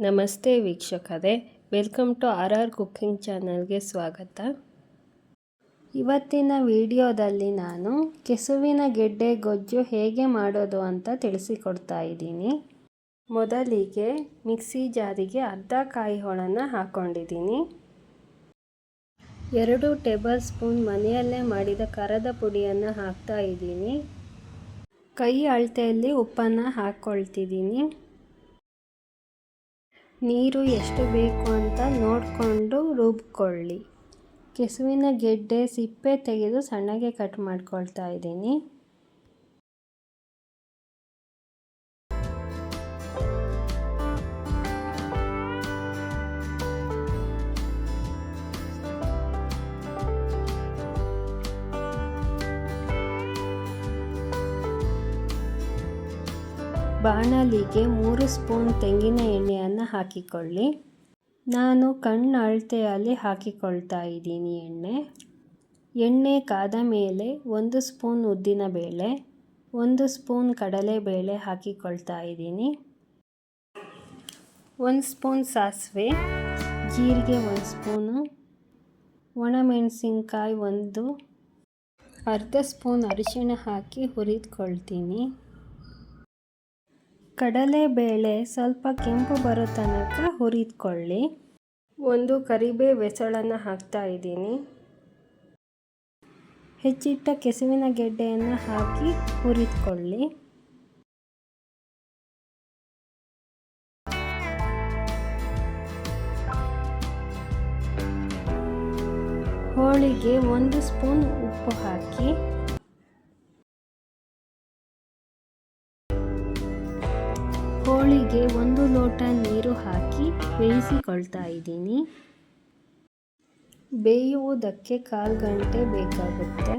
ನಮಸ್ತೆ ವೀಕ್ಷಕರೇ, welcome to R cooking ಚಾನಲ್ಗೆ ಸ್ವಾಗತ. ಇವತ್ತಿನ ವಿಡಿಯೋದಲ್ಲಿ ನಾನು ಕೆಸುವಿನ ಗೆಡ್ಡೆ ಗೊಜ್ಜು ಹೇಗೆ ಮಾಡೋದು ಅಂತ ತಿಳಿಸಿಕೊಡ್ತಾ ಇದ್ದೀನಿ. ಮೊದಲಿಗೆ ಮಿಕ್ಸಿ ಜಾರಿಗೆ ಅರ್ಧ ಕಾಯಿ ಹೋಳನ್ನು ಹಾಕ್ಕೊಂಡಿದ್ದೀನಿ. 2 ಟೇಬಲ್ ಸ್ಪೂನ್ ಮನೆಯಲ್ಲೇ ಮಾಡಿದ ಖಾರದ ಪುಡಿಯನ್ನು ಹಾಕ್ತಾ ಇದ್ದೀನಿ. ಕೈ ಅಳತೆಯಲ್ಲಿ ಉಪ್ಪನ್ನು ಹಾಕ್ಕೊಳ್ತಿದ್ದೀನಿ. ನೀರು ಎಷ್ಟು ಬೇಕು ಅಂತ ನೋಡಿಕೊಂಡು ರುಬ್ಕೊಳ್ಳಿ. ಕೆಸುವಿನ ಗೆಡ್ಡೆ ಸಿಪ್ಪೆ ತೆಗೆದು ಸಣ್ಣಗೆ ಕಟ್ ಮಾಡ್ಕೊಳ್ತಾ ಇದ್ದೀನಿ. ಬಾಣಲಿಗೆ 3 ಸ್ಪೂನ್ ತೆಂಗಿನ ಎಣ್ಣೆಯನ್ನು ಹಾಕಿಕೊಳ್ಳಿ. ನಾನು ಕಣ್ಣು ಅಳತೆಯಲ್ಲಿ ಹಾಕಿಕೊಳ್ತಾ ಇದ್ದೀನಿ ಎಣ್ಣೆ ಕಾದ ಮೇಲೆ 1 ಸ್ಪೂನ್ ಉದ್ದಿನಬೇಳೆ, 1 ಸ್ಪೂನ್ ಕಡಲೆಬೇಳೆ ಹಾಕಿಕೊಳ್ತಾ ಇದ್ದೀನಿ. 1 ಸ್ಪೂನ್ ಸಾಸಿವೆ, ಜೀರಿಗೆ 1 ಸ್ಪೂನು, ಒಣಮೆಣಸಿನ್ಕಾಯಿ 1, ಅರ್ಧ ಸ್ಪೂನ್ ಅರಿಶಿಣ ಹಾಕಿ ಹುರಿದುಕೊಳ್ತೀನಿ. ಕಡಲೆಬೇಳೆ ಸ್ವಲ್ಪ ಕೆಂಪು ಬರೋ ತನಕ ಹುರಿದುಕೊಳ್ಳಿ. 1 ಕರಿಬೇವು ಎಸಳನ್ನು ಹಾಕ್ತಾ ಇದ್ದೀನಿ. ಹೆಚ್ಚಿಟ್ಟ ಕೆಸುವಿನ ಗೆಡ್ಡೆಯನ್ನು ಹಾಕಿ ಹುರಿದುಕೊಳ್ಳಿ. ಹೋಳಿಗೆ 1 ಸ್ಪೂನ್ ಉಪ್ಪು ಹಾಕಿ ಹೋಳಿಗೆ 1 ಲೋಟ ನೀರು ಹಾಕಿ ಬೇಯಿಸಿಕೊಳ್ತಾ ಇದ್ದೀನಿ. ಬೇಯುವುದಕ್ಕೆ 1/4 ಗಂಟೆ ಬೇಕಾಗುತ್ತೆ.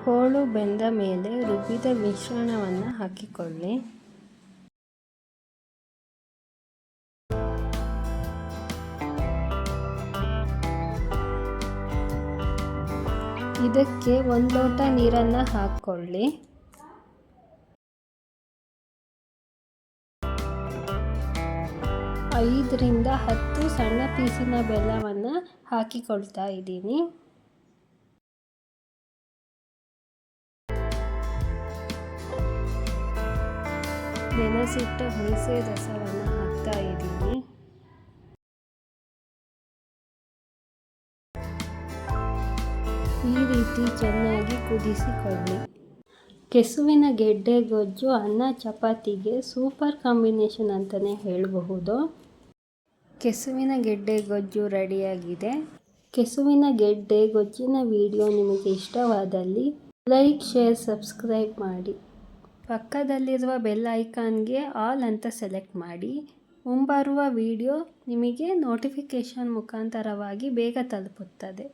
ಹೋಳು ಬೆಂದ ಮೇಲೆ ರುಬ್ಬಿದ ಮಿಶ್ರಣವನ್ನು ಹಾಕಿಕೊಳ್ಳಿ. ಇದಕ್ಕೆ 1 ಲೋಟ ನೀರನ್ನು ಹಾಕ್ಕೊಳ್ಳಿ. ಐದರಿಂದ 10 ಸಣ್ಣ ಪೀಸಿನ ಬೆಲ್ಲವನ್ನು ಹಾಕಿಕೊಳ್ತಾ ಇದ್ದೀನಿ. ನೆನೆಸಿಟ್ಟ ಹುಣಸೆ ರಸವನ್ನು ಹಾಕ್ತಾ ಇದ್ದೀನಿ. ಈ ರೀತಿ ಚೆನ್ನಾಗಿ ಕುದಿಸಿಕೊಳ್ಳಿ. ಕೆಸುವಿನ ಗೆಡ್ಡೆ ಗೊಜ್ಜು ಅನ್ನ ಚಪಾತಿಗೆ ಸೂಪರ್ ಕಾಂಬಿನೇಷನ್ ಅಂತಲೇ ಹೇಳಬಹುದು. ಕೆಸುವಿನ ಗೆಡ್ಡೆ ಗೊಜ್ಜು ರೆಡಿಯಾಗಿದೆ. ಕೆಸುವಿನ ಗೆಡ್ಡೆ ಗೊಜ್ಜಿನ ವಿಡಿಯೋ ನಿಮಗೆ ಇಷ್ಟವಾದಲ್ಲಿ ಲೈಕ್, ಶೇರ್, ಸಬ್ಸ್ಕ್ರೈಬ್ ಮಾಡಿ. ಪಕ್ಕದಲ್ಲಿರುವ ಬೆಲ್ ಐಕಾನ್ಗೆ ಆಲ್ ಅಂತ ಸೆಲೆಕ್ಟ್ ಮಾಡಿ. ಮುಂಬರುವ ವಿಡಿಯೋ ನಿಮಗೆ ನೋಟಿಫಿಕೇಷನ್ ಮುಖಾಂತರವಾಗಿ ಬೇಗ ತಲುಪುತ್ತದೆ.